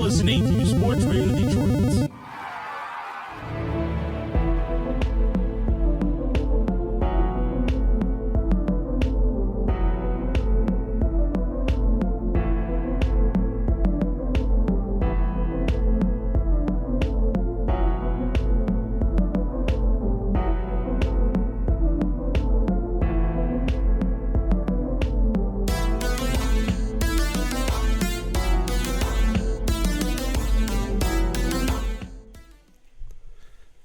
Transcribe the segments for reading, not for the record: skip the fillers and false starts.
listening to Sports Radio Detroit.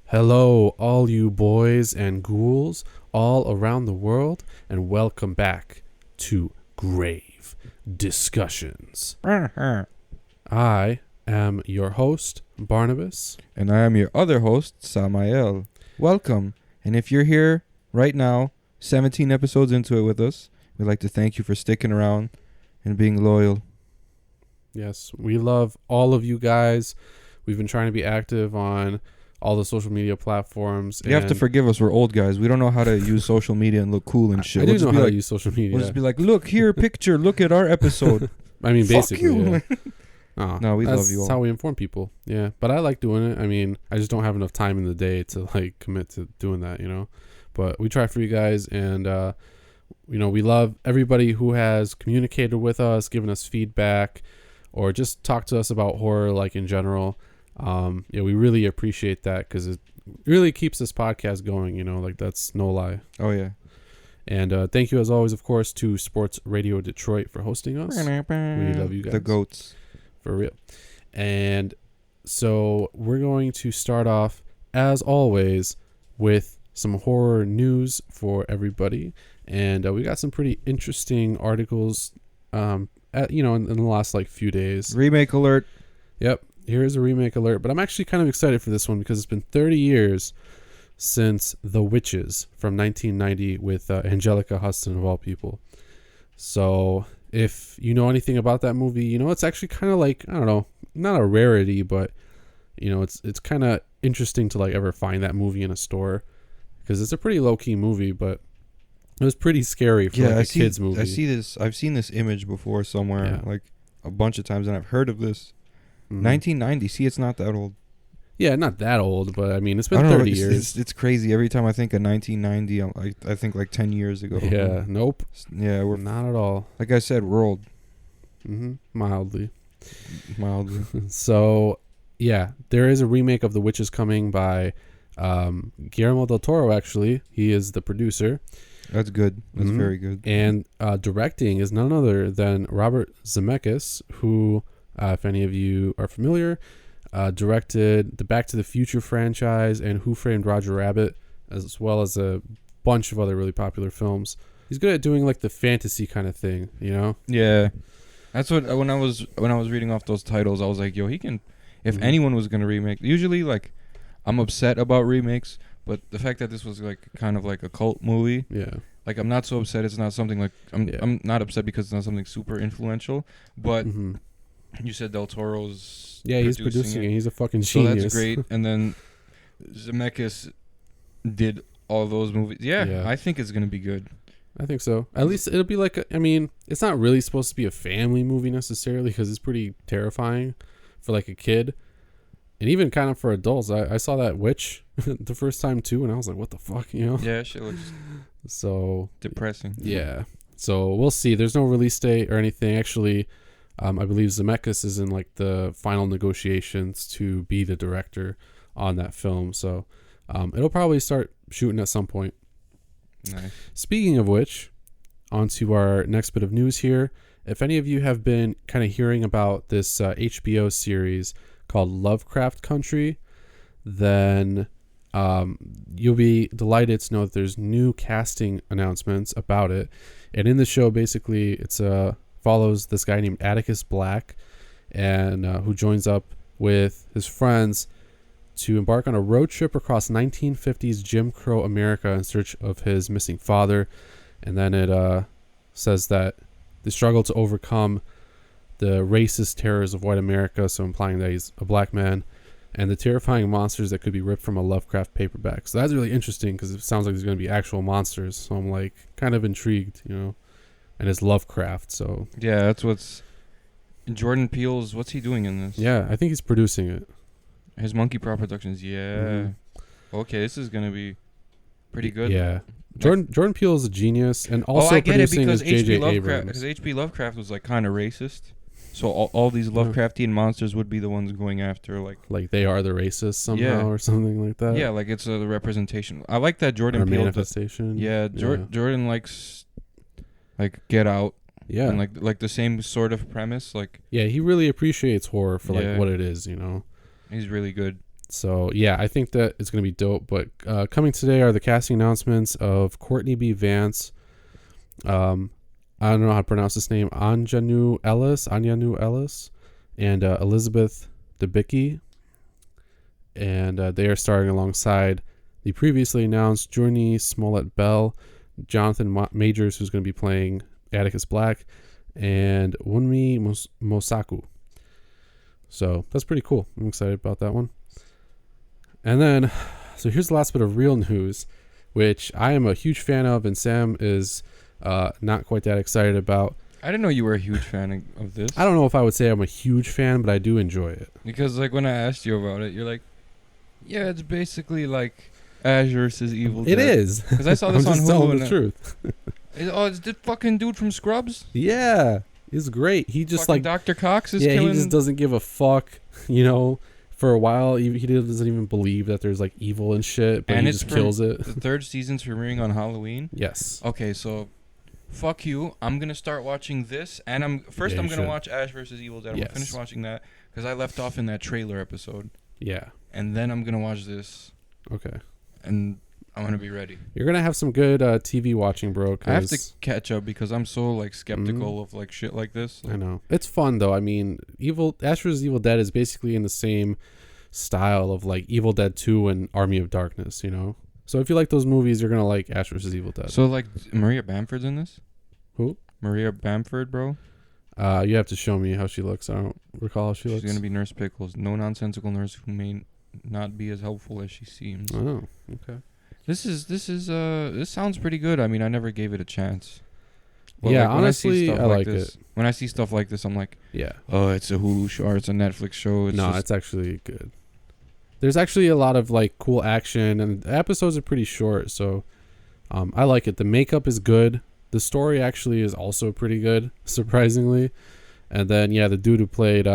Hello, all you boys and ghouls all around the world, and welcome back to Grave Discussions. I am your host, Barnabas. And I am your other host, Samael. Welcome. And if you're here right now, 17 episodes into it with us, we'd like to thank you for sticking around and being loyal. Yes, we love all of you guys. We've been trying to be active on all the social media platforms. You have to forgive us. We're old guys. We don't know how to use social media and look cool and shit. I do know how to use social media. We'll just be like, look, here, picture. Look at our episode. I mean, basically. Fuck you. Yeah. No, we love you all. That's how we inform people. Yeah, but I like doing it. I mean, I just don't have enough time in the day to like commit to doing that, you know. But we try for you guys, and you know, we love everybody who has communicated with us, given us feedback, or just talked to us about horror, like in general. Yeah, we really appreciate that because it really keeps this podcast going, you know, like that's no lie. Oh, yeah. And thank you, as always, of course, to Sports Radio Detroit for hosting us. We love you guys. The goats. For real. And so we're going to start off, as always, with some horror news for everybody. And we got some pretty interesting articles, in the last like few days. Remake alert. Yep. Here's a remake alert. But I'm actually kind of excited for this one because it's been 30 years since The Witches from 1990 with Angelica Huston, of all people. So if you know anything about that movie, you know, it's actually kind of like, I don't know, not a rarity, but, you know, it's kind of interesting to like ever find that movie in a store because it's a pretty low-key movie, but it was pretty scary for like a kid's movie. I've seen this image before somewhere, like a bunch of times, and I've heard of this. 1990. See, it's not that old. Yeah, not that old, but I mean, it's been 30 years. It's crazy. Every time I think of 1990, I think like 10 years ago. Yeah, nope. Yeah, we're not at all. Like I said, we're old. Mildly. So, yeah, there is a remake of The Witches coming by Guillermo del Toro, actually. He is the producer. That's good. That's very good. And directing is none other than Robert Zemeckis, who, if any of you are familiar, directed the Back to the Future franchise and Who Framed Roger Rabbit, as well as a bunch of other really popular films. He's good at doing like the fantasy kind of thing, you know? Yeah. That's what when I was reading off those titles, I was like, yo, he can, if anyone was going to remake, usually like I'm upset about remakes, but the fact that this was like kind of like a cult movie, like I'm not so upset. It's not something like I'm not upset because it's not something super influential, but you said Del Toro's he's producing it. He's a fucking genius. So that's great. And then Zemeckis did all those movies. Yeah, I think it's gonna be good. I think so. At least it'll be like it's not really supposed to be a family movie necessarily because it's pretty terrifying for like a kid. And even kind of for adults. I saw that Witch the first time too, and I was like, what the fuck, you know? Yeah, shit looks so depressing. Yeah. So we'll see. There's no release date or anything. Actually, I believe Zemeckis is in like the final negotiations to be the director on that film. So it'll probably start shooting at some point. Nice. Speaking of which, on to our next bit of news here. If any of you have been kind of hearing about this HBO series called Lovecraft Country, then you'll be delighted to know that there's new casting announcements about it. And in the show, basically, it's follows this guy named Atticus Black, and who joins up with his friends to embark on a road trip across 1950s Jim Crow America in search of his missing father. And then it says that they struggle to overcome the racist terrors of white America, so implying that he's a black man, and the terrifying monsters that could be ripped from a Lovecraft paperback. So that's really interesting because it sounds like there's going to be actual monsters. So I'm like kind of intrigued, you know, and it's Lovecraft. So yeah, that's what's Jordan Peele's, what's he doing in this? Yeah, I think he's producing it. His Monkey Paw Productions. Yeah. Mm-hmm. Okay, this is gonna be pretty good. Yeah. Jordan Peele is a genius, and also I get it producing because is J.J. Lovecraft, Abrams. because H.P. Lovecraft was like kind of racist, so all these Lovecraftian monsters would be the ones going after like they are the racists somehow or something like that. Yeah, like it's a representation. I like that Jordan or Peele manifestation. Jordan likes like Get Out. Yeah, and like the same sort of premise. Like he really appreciates horror for like what it is. He's really good. So yeah, I think that it's gonna be dope. But coming today are the casting announcements of Courtney B. Vance. I don't know how to pronounce this name. Anjanu Ellis, and Elizabeth Debicki, and they are starring alongside the previously announced Journey Smollett Bell, Jonathan Majors, who's going to be playing Atticus Black, and Wunmi Mosaku. So that's pretty cool. I'm excited about that one. And then, so here's the last bit of real news, which I am a huge fan of, and Sam is not quite that excited about. I didn't know you were a huge fan of this. I don't know if I would say I'm a huge fan, but I do enjoy it. Because like when I asked you about it, you're like, yeah, it's basically like Ash versus Evil Dead. It is. Because I saw this on Hulu. Telling the truth. It's the fucking dude from Scrubs. Yeah, he's great. He just fucking like Dr. Cox is he killing. just doesn't give a fuck. For a while, he doesn't even believe that there's like evil and shit, but he just kills it. The third season's premiering on Halloween. Yes. Okay, so fuck you. I'm gonna start watching this, and I'm gonna watch Ash versus Evil Dead. I'm gonna finish watching that because I left off in that trailer episode. Yeah. And then I'm gonna watch this. Okay. And I'm gonna be ready. You're gonna have some good TV watching, bro. I have to catch up because I'm so like skeptical of like shit like this. I know it's fun though. I mean, Ash vs. Evil Dead is basically in the same style of like Evil Dead 2 and Army of Darkness. So if you like those movies, you're gonna like Ash vs. Evil Dead. So like Maria Bamford's in this? Who? Maria Bamford, bro. You have to show me how she looks. I don't recall how she looks. She's gonna be Nurse Pickles, no nonsensical nurse who may not be as helpful as she seems. Oh, okay. This sounds pretty good. I mean, I never gave it a chance. But yeah, honestly, I like it. When I see stuff like this, I'm like, yeah. Oh, it's a Hulu show or it's a Netflix show. It's actually good. There's actually a lot of like cool action, and the episodes are pretty short, so I like it. The makeup is good. The story actually is also pretty good, surprisingly. And then the dude who played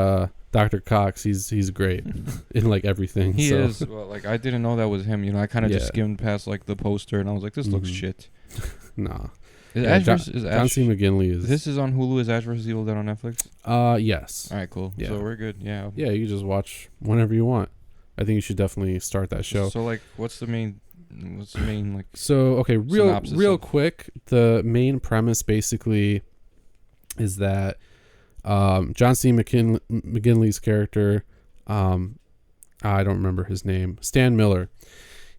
Dr. Cox, he's great in like everything. He is. Well, like I didn't know that was him. I kind of just skimmed past like the poster, and I was like, this looks shit. Nah. John C. McGinley is. This is on Hulu. Is Ash vs. Evil Dead on Netflix? Yes. All right, cool. Yeah. So we're good. Yeah. Yeah, you can just watch whenever you want. I think you should definitely start that show. So like, what's the main like? So okay, real quick, the main premise basically is that John C. McGinley's character, I don't remember his name, Stan Miller.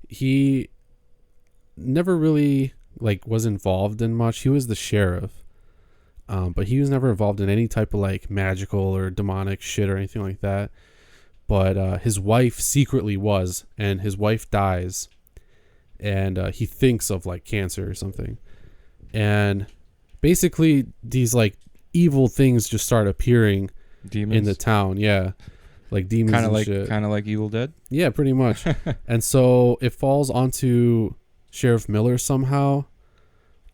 He never really like was involved in much. He was the sheriff, but he was never involved in any type of like magical or demonic shit or anything like that. But his wife secretly was, and his wife dies, and he thinks of like cancer or something, and basically these like evil things just start appearing in the town. Yeah, like demons kind of like Evil Dead. Yeah, pretty much. And so it falls onto Sheriff Miller somehow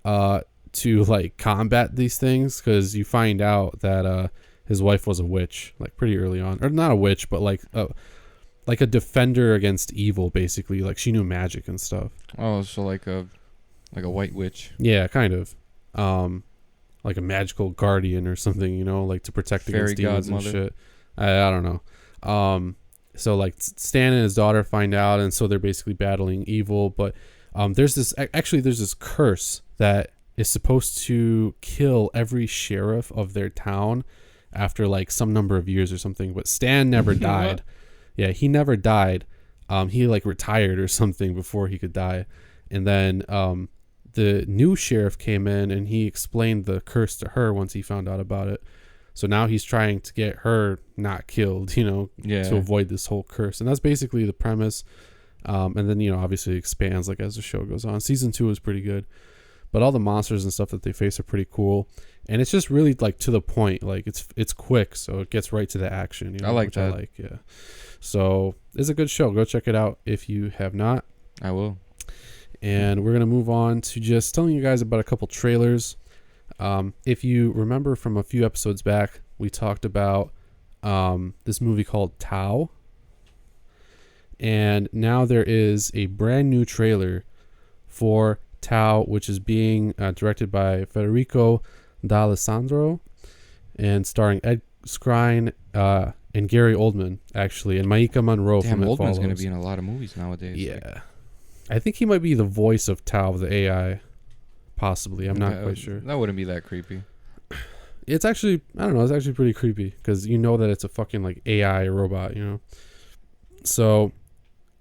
to like combat these things, because you find out that his wife was a witch like pretty early on, or not a witch, but like a defender against evil, basically. Like she knew magic and stuff. Oh, so like a white witch. Yeah, kind of. Like a magical guardian or something, like to protect against demons and shit. I don't know. So like Stan and his daughter find out, and so they're basically battling evil. But there's this curse that is supposed to kill every sheriff of their town after like some number of years or something. But Stan never died. Yeah, he never died. He like retired or something before he could die. And then the new sheriff came in and he explained the curse to her once he found out about it. So now he's trying to get her not killed, to avoid this whole curse. And that's basically the premise. And then, obviously it expands like as the show goes on. Season 2 is pretty good. But all the monsters and stuff that they face are pretty cool. and it's just really like to the point. Like it's quick, so it gets right to the action. You know, I like which that. I like, yeah. So it's a good show. Go check it out if you have not. I will. And we're gonna move on to just telling you guys about a couple trailers. If you remember from a few episodes back, we talked about this movie called Tao. And now there is a brand new trailer for Tao, which is being directed by Federico D'Alessandro and starring Ed Skrein and Gary Oldman, actually, and Maika Monroe Damn, from It Oldman's Follows. going to be in a lot of movies nowadays. Yeah. I think he might be the voice of Tao, the AI, possibly. I'm not quite sure. That wouldn't be that creepy. It's actually, I don't know, it's actually pretty creepy because you know that it's a fucking like AI robot, you know? So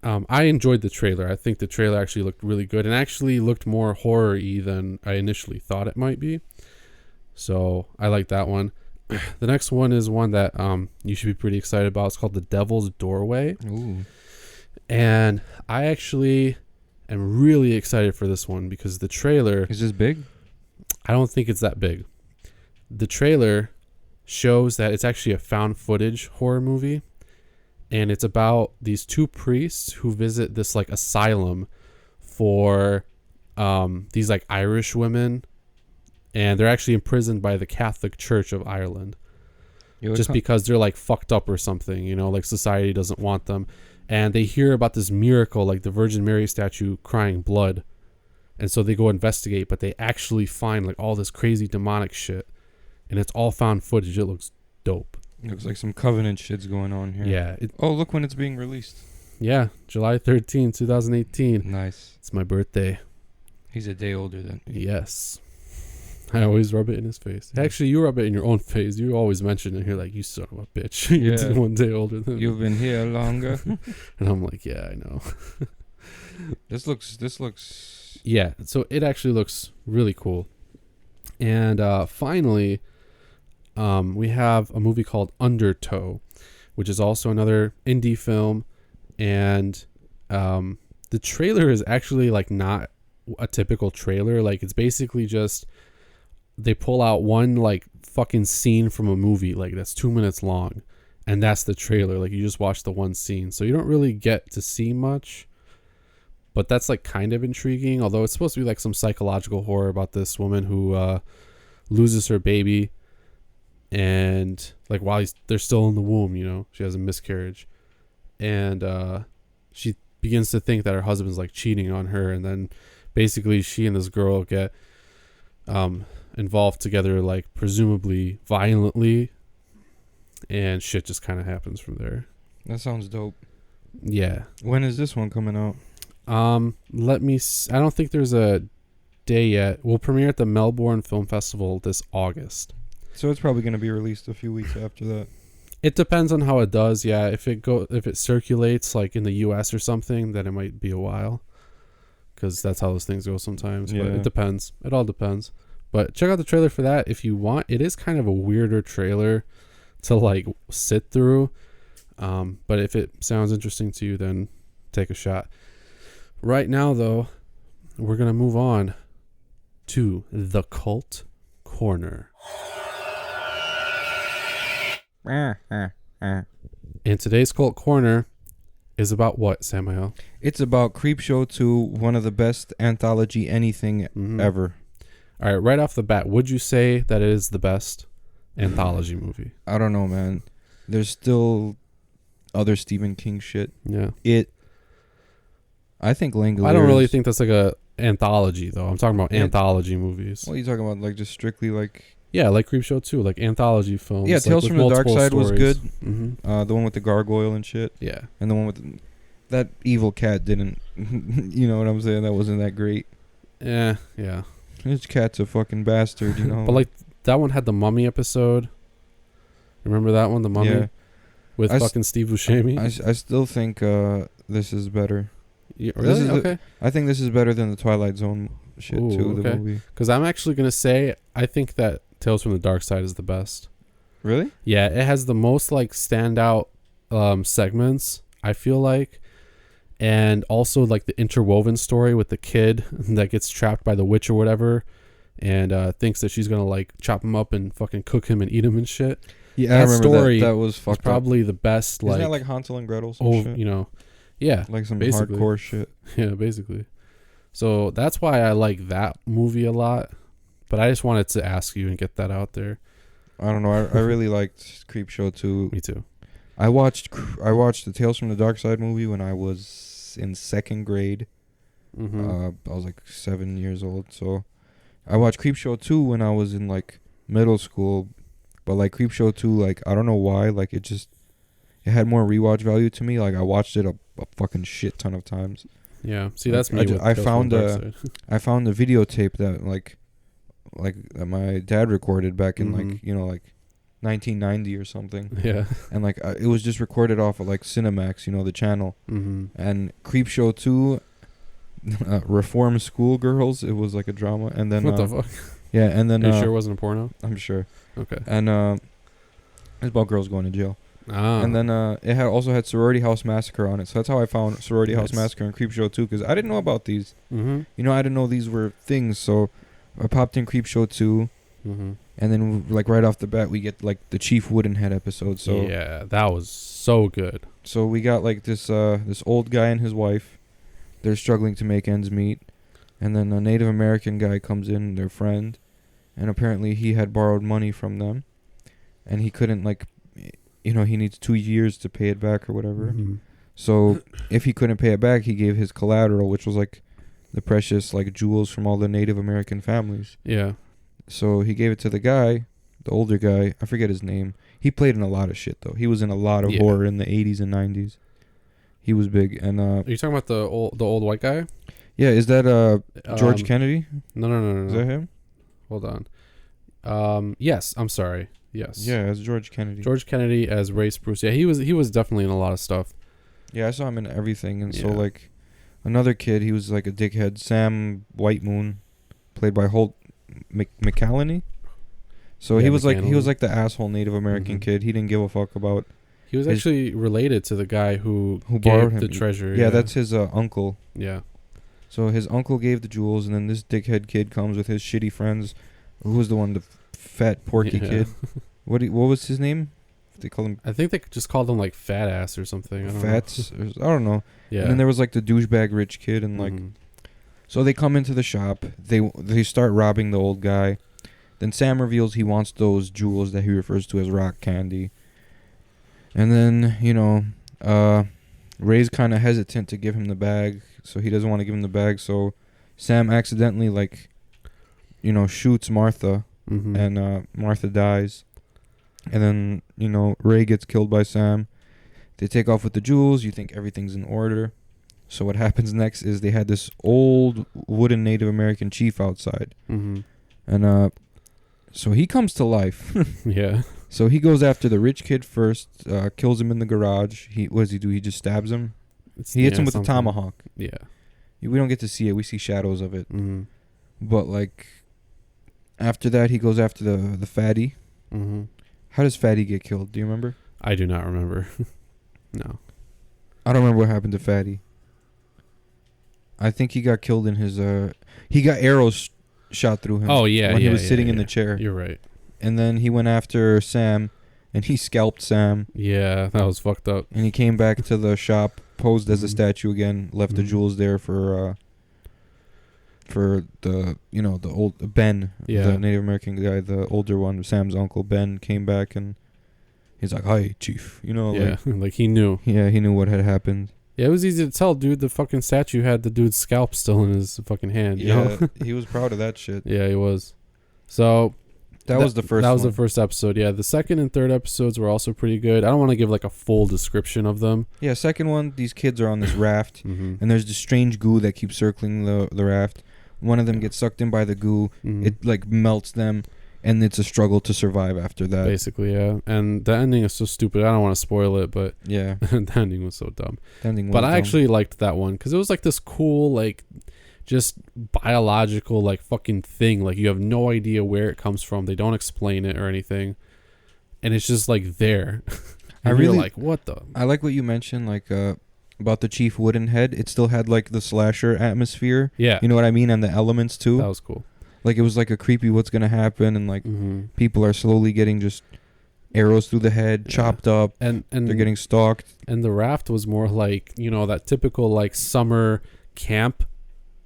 I enjoyed the trailer. I think the trailer actually looked really good and actually looked more horror-y than I initially thought it might be. So I like that one. The next one is one that you should be pretty excited about. It's called The Devil's Doorway. Ooh. And I actually am really excited for this one because the trailer... Is this big? I don't think it's that big. The trailer shows that it's actually a found footage horror movie. And it's about these two priests who visit this like asylum for these like Irish women. And they're actually imprisoned by the Catholic Church of Ireland. Just because they're like fucked up or something, you know, like society doesn't want them. And they hear about this miracle, like the Virgin Mary statue crying blood. And so they go investigate, but they actually find like all this crazy demonic shit. And it's all found footage. It looks dope. Looks like some Covenant shit's going on here. Yeah. Oh, look when it's being released. Yeah, July 13th, 2018. Nice. It's my birthday. He's a day older than me. Yes. I always rub it in his face. Actually, you rub it in your own face. You always mention it. You're like, you son of a bitch. You're Yeah. 1 day older than You've me. been here longer. And I'm like, yeah, I know. This looks. Yeah, so it actually looks really cool. And finally, we have a movie called Undertow, which is also another indie film. And the trailer is actually like not a typical trailer. Like it's basically just they pull out one like fucking scene from a movie like that's 2 minutes long, and that's the trailer. Like you just watch the one scene, so you don't really get to see much. But that's like kind of intriguing, although it's supposed to be like some psychological horror about this woman who loses her baby, and like while they're still in the womb, you know, she has a miscarriage, and she begins to think that her husband's like cheating on her, and then basically she and this girl get involved together, like presumably violently, and shit just kind of happens from there. That sounds dope. Yeah. When is this one coming out? Let me I don't think there's a day yet. We'll premiere at the Melbourne Film Festival this August. So it's probably going to be released a few weeks after that. It depends on how it does. Yeah, if it circulates like in the US or something, then it might be a while, because that's how those things go sometimes. But Yeah. it depends. It all depends. But check out the trailer for that if you want. It is kind of a weirder trailer to like sit through. But if it sounds interesting to you, then take a shot. Right now, though, we're going to move on to the Cult Corner. And today's Cult Corner is about what, Samael? It's about Creepshow 2, one of the best anthology anything ever. All right, right off the bat, would you say that it is the best anthology movie? I don't know, man. There's still other Stephen King shit. Yeah. I think Langoliers... I don't really think that's like a anthology, though. I'm talking about anthology movies. What are you talking about? Like just strictly like... Yeah, like Creepshow 2, like anthology films. Yeah, like Tales with from the Dark multiple Side was stories. good. Mm-hmm. The one with the gargoyle and shit. Yeah. And the one with... that evil cat didn't... you know what I'm saying? That wasn't that great. Yeah. This cat's a fucking bastard, you know? But like that one had the Mummy episode. Remember that one, the Mummy? Yeah. With fucking Steve Buscemi? I still think this is better. Yeah, This really? is Okay. I think this is better than the Twilight Zone shit too, the okay. movie. Because I'm actually going to say I think that Tales from the Dark Side is the best. Really? Yeah, it has the most like standout segments, I feel like. And also like the interwoven story with the kid that gets trapped by the witch or whatever. and thinks that she's gonna like chop him up and fucking cook him and eat him and shit. Yeah, I remember story that. That was fucked up. Probably the best. Isn't that like Hansel and Gretel? Shit? You know, yeah, like some basically. hardcore shit. Yeah, basically. So that's why I like that movie a lot. But I just wanted to ask you and get that out there. I don't know. I really liked Creepshow too. Me too. I watched the Tales from the Dark Side movie when I was in 2nd grade. Mm-hmm. I was like 7 years old. So I watched Creepshow 2 when I was in like middle school. But like Creepshow 2, like I don't know why, like it had more rewatch value to me. Like I watched it a fucking shit ton of times. Yeah. See, that's like, me. I found a videotape that like that my dad recorded back in like 1990 or something. Yeah. And like it was just recorded off of like Cinemax, the channel. Mm-hmm. And Creepshow 2, Reform Schoolgirls. It was like a drama. And then What the fuck? Yeah, and then Are you sure it wasn't a porno? I'm sure. Okay. And it's about girls going to jail. Ah. And then it also had Sorority House Massacre on it. So that's how I found Sorority House Massacre and Creepshow 2, because I didn't know about these. Mm-hmm. I didn't know these were things. So I popped in Creepshow 2. Mm-hmm. And then like right off the bat we get like the Chief Woodenhead episode. So yeah, that was so good. So we got like this old guy and his wife. They're struggling to make ends meet. And then a Native American guy comes in, their friend, and apparently he had borrowed money from them, and he couldn't he needs 2 years to pay it back or whatever. Mm-hmm. So if he couldn't pay it back, he gave his collateral, which was like the precious like jewels from all the Native American families. Yeah. So he gave it to the guy, the older guy. I forget his name. He played in a lot of shit though. He was in a lot of horror in the 80s and 90s. He was big. And are you talking about the old white guy? Yeah, is that George Kennedy? No. Is that him? Hold on. Yes, I'm sorry. Yes. Yeah, it's George Kennedy. George Kennedy as Ray Spruce. Yeah, he was definitely in a lot of stuff. Yeah, I saw him in everything. And so like another kid, he was like a dickhead, Sam Whitemoon, played by Holt McCallany. So he was like the asshole Native American kid. He didn't give a fuck about. He was actually related to the guy who borrowed gave him the treasure. Yeah, that's his uncle. Yeah. So his uncle gave the jewels, and then this dickhead kid comes with his shitty friends. Who was the one, the fat porky kid? What was his name? They call him. I think they just called him like Fat Ass or something. I don't know. Yeah. And then there was like the douchebag rich kid, and like, so they come into the shop. They start robbing the old guy. Then Sam reveals he wants those jewels that he refers to as rock candy. And then Ray's kind of hesitant to give him the bag, so he doesn't want to give him the bag. So Sam accidentally shoots Martha, and Martha dies. And then Ray gets killed by Sam. They take off with the jewels. You think everything's in order. So what happens next is they had this old wooden Native American chief outside, and so he comes to life. Yeah. So he goes after the rich kid first, kills him in the garage. What does he do? He just stabs him. He hits him with a tomahawk. Yeah. We don't get to see it. We see shadows of it. Mm-hmm. But like after that, he goes after the fatty. Mm-hmm. How does Fatty get killed? Do you remember? I do not remember. No. I don't remember what happened to Fatty. I think he got killed in his he got arrows shot through him. Oh yeah, when he was sitting in the chair. You're right. And then he went after Sam, and he scalped Sam. Yeah, that was fucked up. And he came back to the shop, posed as a statue again, left the jewels there for the the old Ben, the Native American guy, the older one, Sam's uncle Ben, came back and he's like, "Hi, Chief," like he knew. Yeah, he knew what had happened. Yeah, it was easy to tell, dude. The fucking statue had the dude's scalp still in his fucking hand. Yeah, he was proud of that shit. Yeah, he was. So that was the first. That was the first episode. Yeah, the second and third episodes were also pretty good. I don't want to give like a full description of them. Yeah, second one, these kids are on this raft, and there's this strange goo that keeps circling the raft. One of them gets sucked in by the goo. It like melts them, and it's a struggle to survive after that. Basically, yeah. And the ending is so stupid. I don't want to spoil it, but yeah, the ending was so dumb. But I actually liked that one because it was like this cool, like, just biological, like, fucking thing. Like, you have no idea where it comes from. They don't explain it or anything, and it's just like there. I really like, what the? I like what you mentioned, like about the Chief Woodenhead. It still had like the slasher atmosphere. Yeah, you know what I mean, and the elements too. That was cool. Like it was like a creepy what's gonna happen, and like people are slowly getting just arrows through the head, chopped up, and they're getting stalked. And the Raft was more like, you know, that typical like summer camp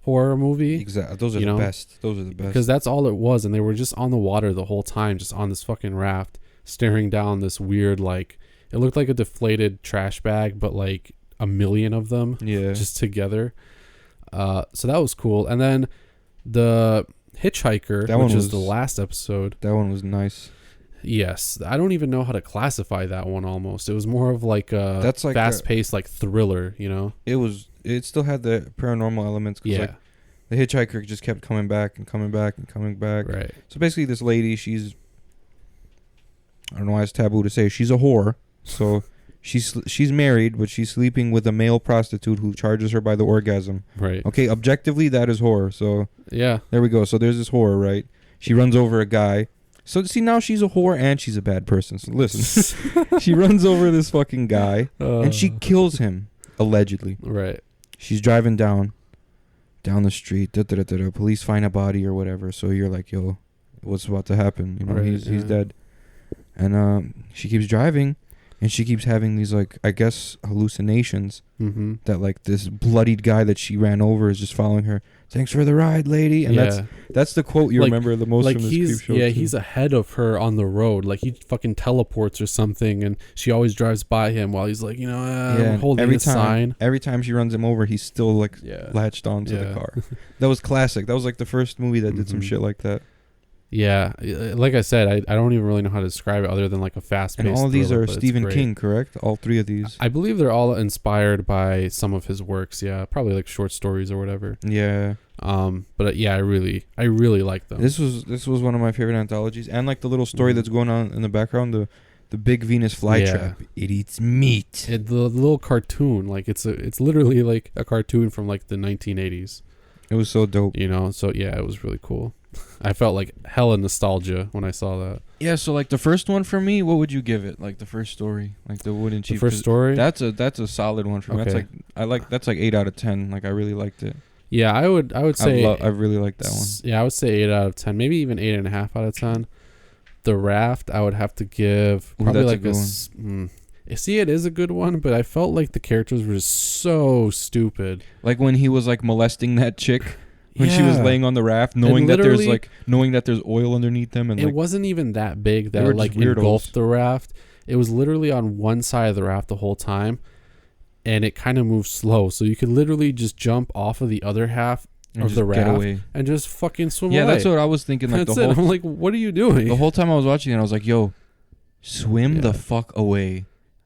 horror movie. Exactly. Those are the best. Those are the best. Because that's all it was, and they were just on the water the whole time, just on this fucking raft, staring down this weird, like, it looked like a deflated trash bag, but like a million of them, just together. So that was cool. And then the Hitchhiker, which is the last episode. That one was nice. Yes, I don't even know how to classify that one. Almost, it was more of like a that's like fast-paced, like thriller. You know, it still had the paranormal elements. Cause like the hitchhiker just kept coming back and coming back and coming back. Right. So basically, this lady, I don't know why it's taboo to say, she's a whore. So she's married, but she's sleeping with a male prostitute who charges her by the orgasm. Right. Okay, objectively, that is whore. So yeah, there we go. So there's this whore, right? She runs over a guy. So see, now she's a whore and she's a bad person. So listen, she runs over this fucking guy and she kills him, allegedly. Right. She's driving down the street. Police find a body or whatever. So you're like, yo, what's about to happen? You know, right, he's dead. And she keeps driving, and she keeps having these, like, I guess, hallucinations that, like, this bloodied guy that she ran over is just following her. Thanks for the ride, lady. And that's the quote you remember the most from this creep show. Yeah, he's ahead of her on the road. Like, he fucking teleports or something, and she always drives by him while he's like, holding a sign. Every time she runs him over, he's still, like, latched onto the car. That was classic. That was, like, the first movie that did some shit like that. Yeah, like I said, I don't even really know how to describe it other than like a fast-paced. And all of these are Stephen King, correct? All three of these. I believe they're all inspired by some of his works. Yeah, probably like short stories or whatever. Yeah. But yeah, I really like them. This was one of my favorite anthologies, and like the little story that's going on in the background, the big Venus flytrap. It eats meat. The little cartoon, like it's literally like a cartoon from like the 1980s. It was so dope. You know, so yeah, it was really cool. I felt like hella nostalgia when I saw that. Yeah, so like the first one for me, what would you give it? Like the first story, like the Wooden Chief. The first story. That's a solid one for me. That's like 8 out of 10. Like I really liked it. Yeah, I would say I really liked that one. Yeah, I would say 8 out of 10, maybe even 8.5 out of 10. The Raft, I would have to give probably like a one. See, it is a good one, but I felt like the characters were just so stupid. Like when he was like molesting that chick. When she was laying on the raft, knowing that there's oil underneath them, and it like, wasn't even that big that like engulfed the raft. It was literally on one side of the raft the whole time, and it kind of moved slow, so you could literally just jump off of the other half of the raft and just fucking swim away. Yeah, that's what I was thinking. Like I'm like, what are you doing? The whole time I was watching it, I was like, yo, swim the fuck away.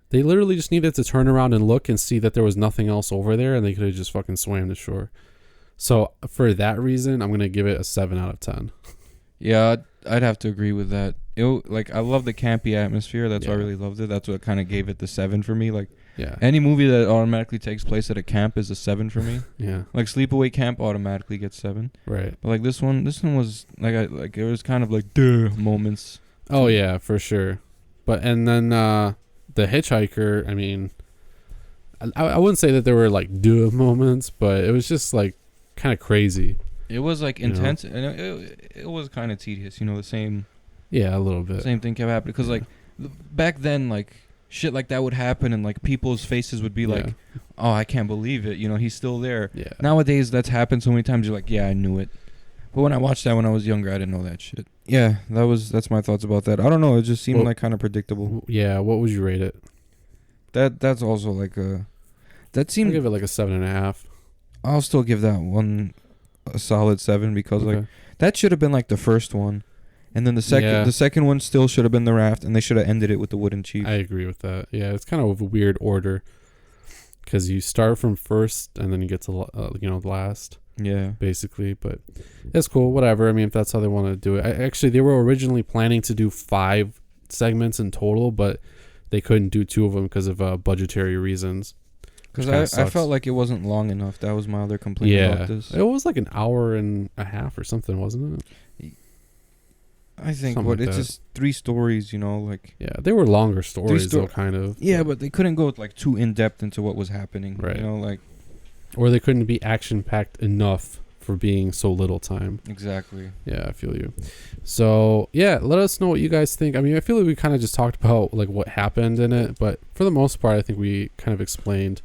They literally just needed to turn around and look and see that there was nothing else over there, and they could have just fucking swam to shore. So for that reason, I'm gonna give it a 7 out of 10. Yeah, I'd have to agree with that. I love the campy atmosphere. That's why I really loved it. That's what kind of gave it the 7 for me. Like, any movie that automatically takes place at a camp is a 7 for me. Yeah, like Sleepaway Camp automatically gets 7. Right. But like this one was like it was kind of like duh moments. Oh yeah, for sure. But and then the Hitchhiker. I mean, I wouldn't say that there were like duh moments, but it was just like kind of crazy. It was like intense, and it was kind of tedious. You know, the same. Yeah, a little bit. Same thing kept happening because like back then, like shit like that would happen, and like people's faces would be like, "Oh, I can't believe it." You know, he's still there. Yeah. Nowadays, that's happened so many times. You're like, "Yeah, I knew it." But when I watched that when I was younger, I didn't know that shit. Yeah, that's my thoughts about that. I don't know. It just seemed like kind of predictable. Yeah. What would you rate it? That's also like that seemed. I'll give it like a 7.5. I'll still give that one a solid 7 because like that should have been like the first one, and then the second one still should have been the raft, and they should have ended it with the Wooden Chief. I agree with that. Yeah, it's kind of a weird order because you start from first and then you get to last. Yeah, basically, but it's cool. Whatever. I mean, if that's how they want to do it. Actually, they were originally planning to do 5 segments in total, but they couldn't do 2 of them because of budgetary reasons. Because I felt like it wasn't long enough. That was my other complaint about this. It was like an hour and a half or something, wasn't it? I think it's just 3 stories, you know, like... Yeah, they were longer stories, though, kind of. Yeah, but they couldn't go like too in-depth into what was happening, right? You know, like... Or they couldn't be action-packed enough for being so little time. Exactly. Yeah, I feel you. So yeah, let us know what you guys think. I mean, I feel like we kind of just talked about like what happened in it, but for the most part, I think we kind of explained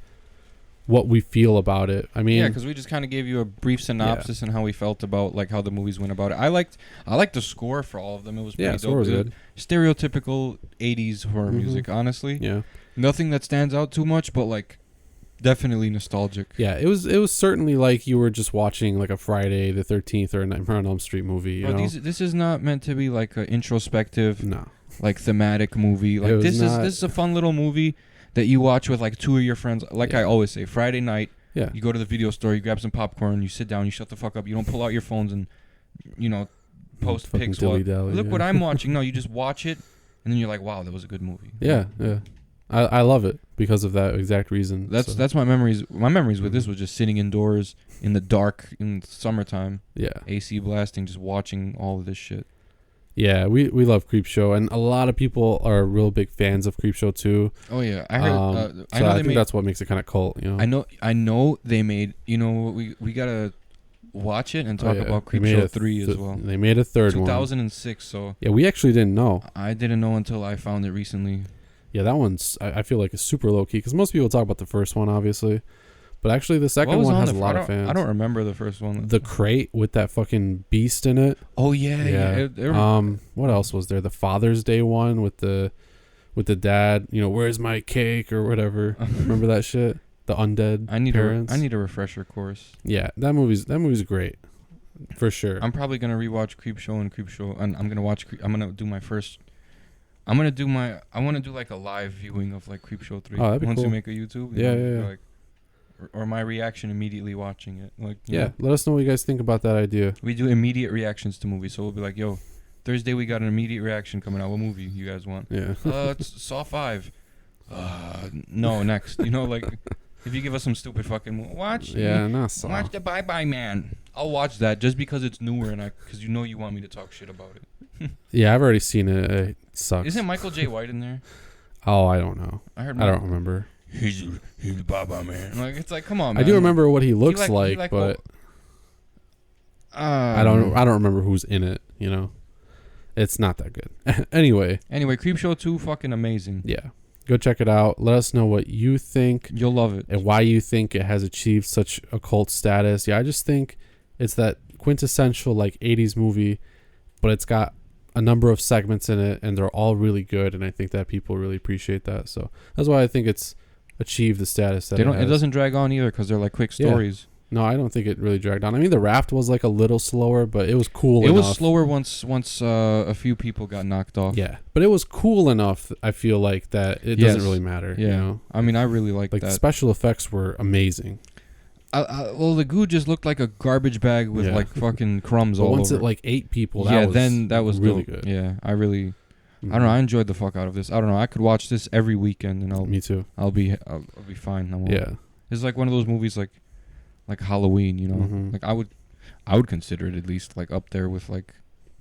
what we feel about it. I mean, Yeah, because we just kind of gave you a brief synopsis and how we felt about like how the movies went about it. I liked the score for all of them. It was pretty yeah, dope. score was good. Stereotypical 80s horror music, honestly. Yeah, Nothing that stands out too much, but like definitely nostalgic. yeah. It was certainly like you were just watching like a Friday the 13th or a Nightmare on Elm Street movie. You know? This is not meant to be like an introspective, No. like thematic movie. Like this is a fun little movie that you watch with like two of your friends. Like I always say, Friday night. Yeah. You go to the video store, you grab some popcorn, you sit down, you shut the fuck up. You don't pull out your phones and, post pics. Look what I'm watching. No, you just watch it, and then you're like, wow, that was a good movie. Yeah, yeah. I love it because of that exact reason. That's my memories. My memories with this was just sitting indoors in the dark in the summertime. Yeah. AC blasting, just watching all of this shit. Yeah, we love Creepshow, and a lot of people are real big fans of Creepshow too. Oh yeah, I heard. I think that's what makes it kind of cult. You know. I know they made. We gotta watch it and talk about Creepshow 3 as well. They made a third 2006. So yeah, we actually didn't know. I didn't know until I found it recently. Yeah, that one's I feel like is super low key because most people talk about the first one, obviously, but actually the second one has a lot of fans. I don't remember the first one. The crate with that fucking beast in it. Oh yeah. What else was there? The Father's Day one with the dad. Where's my cake or whatever. Remember that shit? The undead parents. I need a refresher course. Yeah, that movie's great, for sure. I'm probably gonna rewatch Creepshow, and I'm gonna do my first. I want to do like a live viewing of like Creepshow 3. Oh, that'd be once cool. we make a YouTube. Yeah. Like, or my reaction immediately watching it. Like let us know what you guys think about that idea. We do immediate reactions to movies, so we'll be like, yo, Thursday we got an immediate reaction coming out. What movie you guys want? Yeah. It's Saw 5. No, next. Like if you give us some stupid fucking watch. Yeah, not Saw. Watch the Bye Bye Man. I'll watch that just because it's newer and because you want me to talk shit about it. Yeah, I've already seen it. It sucks. Isn't Michael J. White in there? Oh, I don't know. I don't remember. He's the Baba Man. Like it's like, come on, man. I do remember what he looks like, but I don't remember who's in it. It's not that good. Anyway, Creepshow 2, fucking amazing. Yeah, go check it out. Let us know what you think. You'll love it, and why you think it has achieved such a cult status. Yeah, I just think it's that quintessential like 80s movie, but it's got a number of segments in it, and they're all really good, and I think that people really appreciate that. So that's why I think it's achieved the status that it has. It doesn't drag on either because they're like quick stories. No, I don't think it really dragged on. I mean, The Raft was like a little slower, but it was cool enough. It was slower once a few people got knocked off. Yeah, but it was cool enough, I feel like, that it doesn't really matter. Yeah. I mean, I really like that. The special effects were amazing. Well, the goo just looked like a garbage bag with like fucking crumbs all over. Once it like ate people, that was really dope. good. Yeah, I really, I don't know. I enjoyed the fuck out of this. I don't know. I could watch this every weekend, and me too. I'll be fine. Yeah, it's like one of those movies like Halloween. Like I would consider it at least like up there with like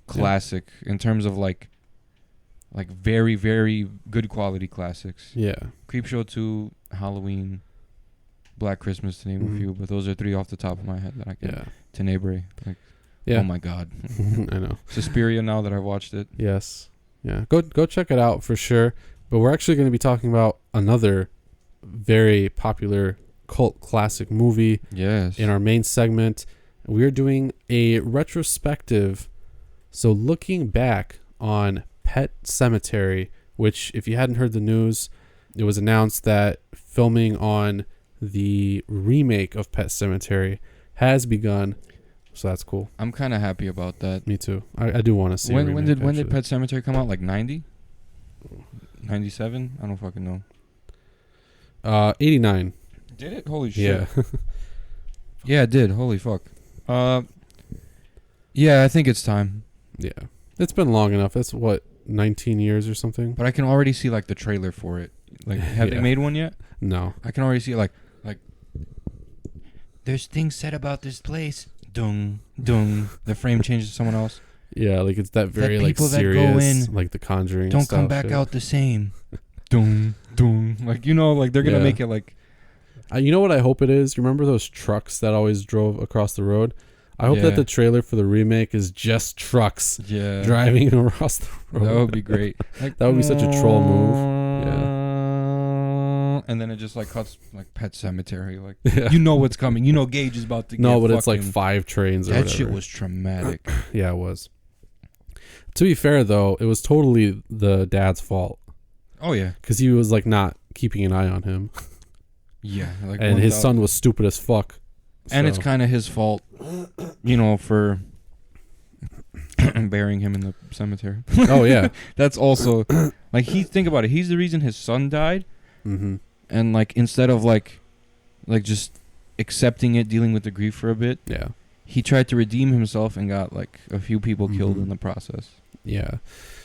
classic in terms of like very very good quality classics. Yeah, Creepshow 2, Halloween, Black Christmas, to name a few, but those are 3 off the top of my head that I can. Tenebrae, oh my god. I know. Suspiria, now that I've watched it. Yes, yeah. Go check it out for sure. But we're actually going to be talking about another very popular cult classic movie. Yes. In our main segment, we're doing a retrospective. So looking back on Pet Sematary, which, if you hadn't heard the news, it was announced that filming on the remake of Pet Sematary has begun, so that's cool. I'm kind of happy about that. Me too. I do want to see. When did Pet Sematary come out? Like 90, 97? I don't fucking know. 89. Did it? Holy shit. Yeah. Yeah, it did. Holy fuck. Yeah, I think it's time. Yeah, it's been long enough. That's 19 years or something. But I can already see like the trailer for it. Like, have they made one yet? No. I can already see like there's things said about this place. Dung, dung. The frame changes to someone else. Yeah, like it's that very like serious, that go in, like The Conjuring. Don't come back out the same. Dung, dung. Like they're gonna make it like. You know what I hope it is? Remember those trucks that always drove across the road? I hope Yeah. that the trailer for the remake is just trucks Yeah. driving across the road. That would be great. Like, That would be such a troll move. Yeah. And then it just like cuts like Pet Sematary. Like Yeah. you know what's coming. You know Gage is about to. No, get but it's like fucking- 5 trains or that whatever. shit was traumatic. Yeah, it was. To be fair, though, it was totally the dad's fault Oh yeah. because he was like not keeping an eye on him, Yeah. Like and his 1000. son was stupid as fuck. And So- it's kind of his fault, for burying him in the cemetery. oh yeah. That's also like think about it. He's the reason his son died, Mm-hmm. and like instead of like just accepting it, dealing with the grief for a bit, Yeah. he tried to redeem himself and got like a few people killed Mhm. in the process. Yeah.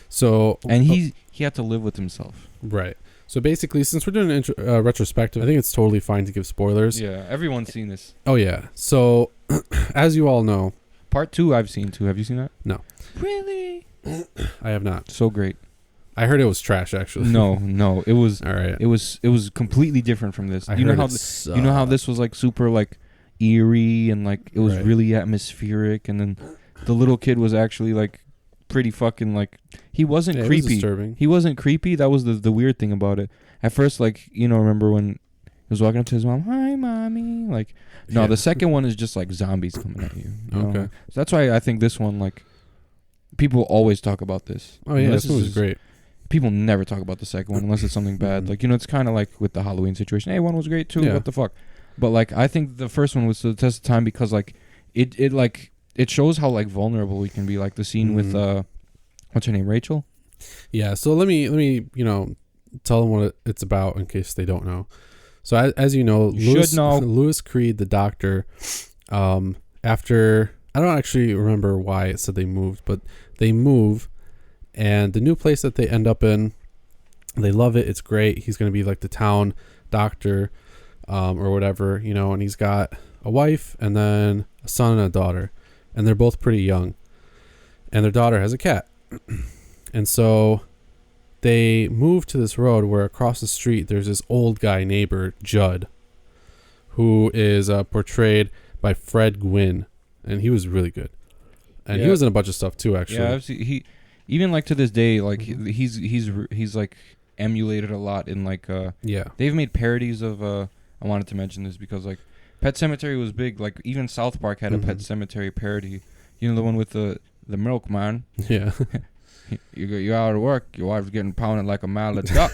So And he had to live with himself. right. So basically, since we're doing an retrospective, I think it's totally fine to give spoilers. Yeah, everyone's seen this. Oh yeah. So as you all know, Part 2 I've seen too. Have you seen that? No. Really? I have not. So great. I heard it was trash actually. No, it was All right. it was completely different from this. I You know heard how it you know how this was like super like eerie and like it was Right. really atmospheric, and then the little kid was actually like pretty fucking like he wasn't Yeah, it was creepy. disturbing. He wasn't creepy. That was the weird thing about it. At first, like remember when he was walking up to his mom, "Hi, mommy." Like, no, Yeah. the second one is just like zombies coming at you. you know? Okay. So that's why I think this one like people always talk about this. Oh yeah, Unless this movie was is- great. People never talk about the second one unless it's something bad. Mhm. Like it's kind of like with the Halloween situation. Hey, one was great too. Yeah. What the fuck? But like I think the first one was to the test of time because like it shows how like vulnerable we can be. Like the scene with Mhm. what's her name, Rachel? Yeah, so let me tell them what it's about in case they don't know. So as you know, You should know. Lewis Creed, the doctor, after I don't actually remember why it said they moved, but they move, and the new place that they end up in, they love it. It's great. He's going to be like the town doctor, or whatever, and he's got a wife and then a son and a daughter, and they're both pretty young, and their daughter has a cat. And so they move to this road where across the street there's this old guy neighbor, Judd, who is portrayed by Fred Gwynn, and he was really good. And he Yeah. was in a bunch of stuff too, actually. Yeah, I've seen, he even like to this day like he's like emulated a lot in like Yeah. they've made parodies of I wanted to mention this because like Pet Sematary was big. Like even South Park had a Pet Sematary parody. You know the one with the milkman. Yeah. You're out of work. Your wife's getting pounded like a mallet duck.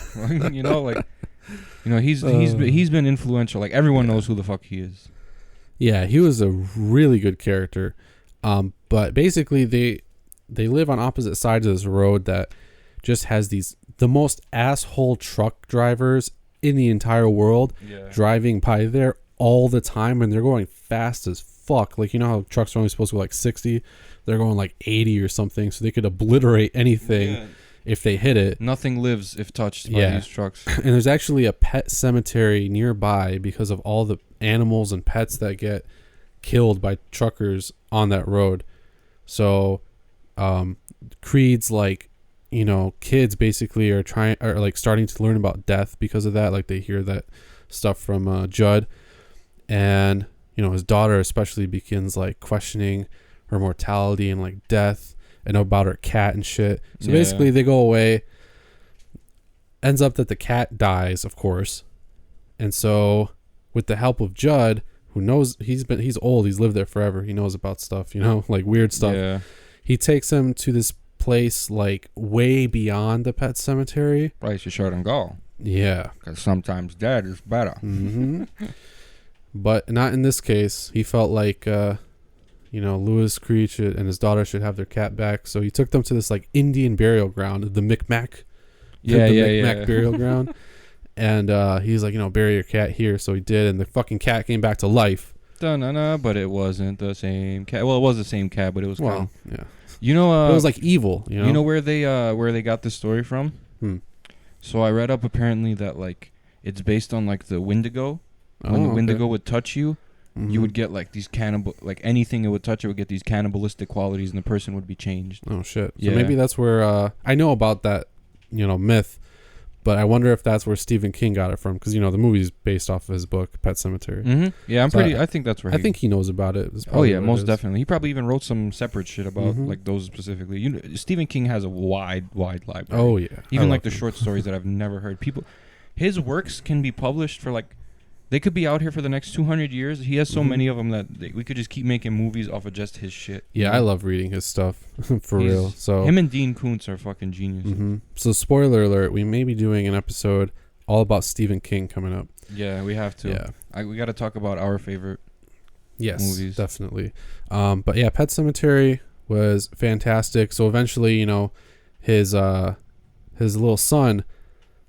He's been influential. Like everyone knows who the fuck he is. Yeah, he was a really good character. But basically they live on opposite sides of this road that just has the most asshole truck drivers in the entire world driving by there all the time, and they're going fast as fuck. Like, you know how trucks are only supposed to go like 60? They're going like 80 or something, so they could obliterate anything if they hit it. Nothing lives if touched by these trucks. And there's actually a pet cemetery nearby because of all the animals and pets that get killed by truckers on that road. So Creed's like, kids basically are starting to learn about death because of that. Like they hear that stuff from Judd, and his daughter especially begins like questioning her mortality and like death and about her cat and shit. So basically they go away. Ends up that the cat dies, of course. And so with the help of Judd, who knows he's old, he's lived there forever, he knows about stuff, like weird stuff. Yeah. He takes him to this place like way beyond the pet cemetery. Price you short and go. Yeah. Because sometimes dead is better. Mm-hmm. But not in this case. He felt like Lewis Creed and his daughter should have their cat back, so he took them to this like Indian burial ground, the Micmac. Micmac burial ground. And he's like, bury your cat here. So he did, and the fucking cat came back to life. But it wasn't the same cat. Well, it was the same cat, but it was kind of. Yeah. But it was like evil. You know where they got this story from? So I read up apparently that like it's based on like the Wendigo. When the Wendigo would touch you, you would get like these like anything it would touch, it would get these cannibalistic qualities, and the person would be changed. Oh shit! So Yeah. maybe that's where I know about that, myth, But I wonder if that's where Stephen King got it from, because the movie's based off of his book Pet Sematary. Mm-hmm. Yeah, I think that's where. I think he knows about it. Oh yeah, most definitely. He probably even wrote some separate shit about Mm-hmm. like those specifically. Stephen King has a wide library. Oh yeah, Even like the short stories that I've never heard. His works can be published for like, they could be out here for the next 200 years. He has so Mm-hmm. many of them that we could just keep making movies off of just his shit. Yeah, I love reading his stuff for real. So him and Dean Koontz are fucking geniuses. Mm-hmm. So spoiler alert: we may be doing an episode all about Stephen King coming up. Yeah, we have to. Yeah, We got to talk about our favorite. yes, movies. definitely. But yeah, Pet Sematary was fantastic. So eventually, his little son,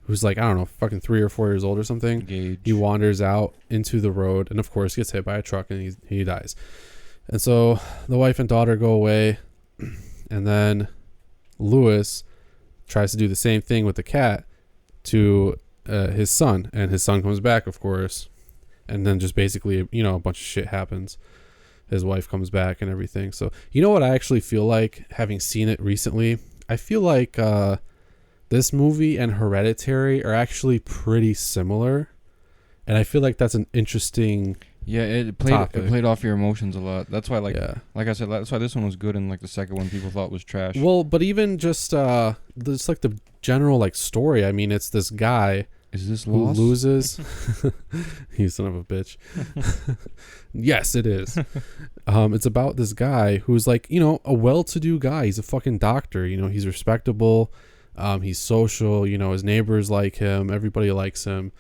who's like, I don't know, fucking 3 or 4 years old or something. Gage. He wanders out into the road and of course gets hit by a truck and he dies. And so the wife and daughter go away, and then Lewis tries to do the same thing with the cat to his son, and his son comes back, of course, and then just basically, a bunch of shit happens. His wife comes back and everything. So what I actually feel like, having seen it recently, I feel like this movie and Hereditary are actually pretty similar, and I feel like that's an interesting. Yeah, it played off your emotions a lot. That's why, like I said, that's why this one was good, and like the second one people thought was trash. Well, but even just like the general like story. I mean, it's this guy. Is this who Lost? loses? You son of a bitch. Yes, it is. It's about this guy who's like, a well-to-do guy. He's a fucking doctor. He's respectable. He's social. His neighbors like him. Everybody likes him.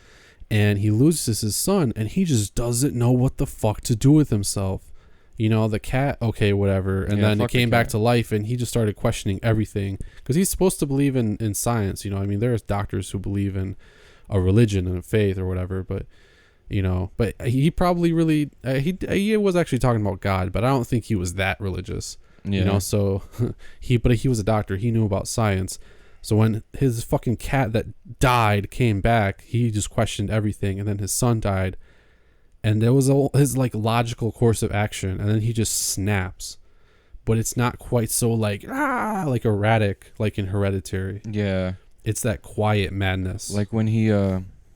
And he loses his son, and he just doesn't know what the fuck to do with himself. The cat, okay, whatever. And then it came back to life, and he just started questioning everything. Because he's supposed to believe in science. I mean, there's doctors who believe in a religion and a faith or whatever. But, but he probably really, he was actually talking about God, but I don't think he was that religious. Yeah. So he was a doctor. He knew about science. So when his fucking cat that died came back, he just questioned everything. And then his son died, and there was his like logical course of action, and then he just snaps. But it's not quite so like erratic like in Hereditary. Yeah. It's that quiet madness. Like when he